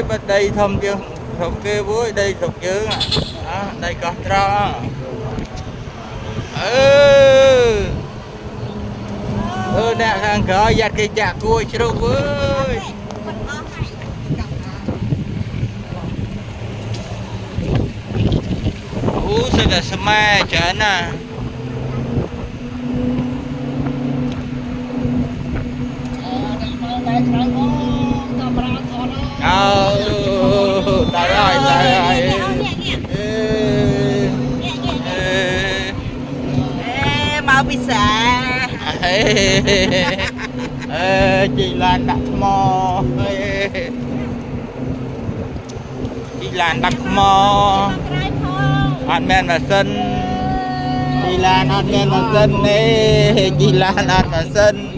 bên đây thông chương thông kia với đây thông chương đây có trò nè hàng cỏ giặt cái chạc cua chứ với sudah semai chana tại rồi mau bisa chị Lan đặt mò chị Lan đặt mò ăn men và sân chị Lan ăn men và sân ấy chị Lan ăn và sân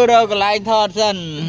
đâu có lại thọt dần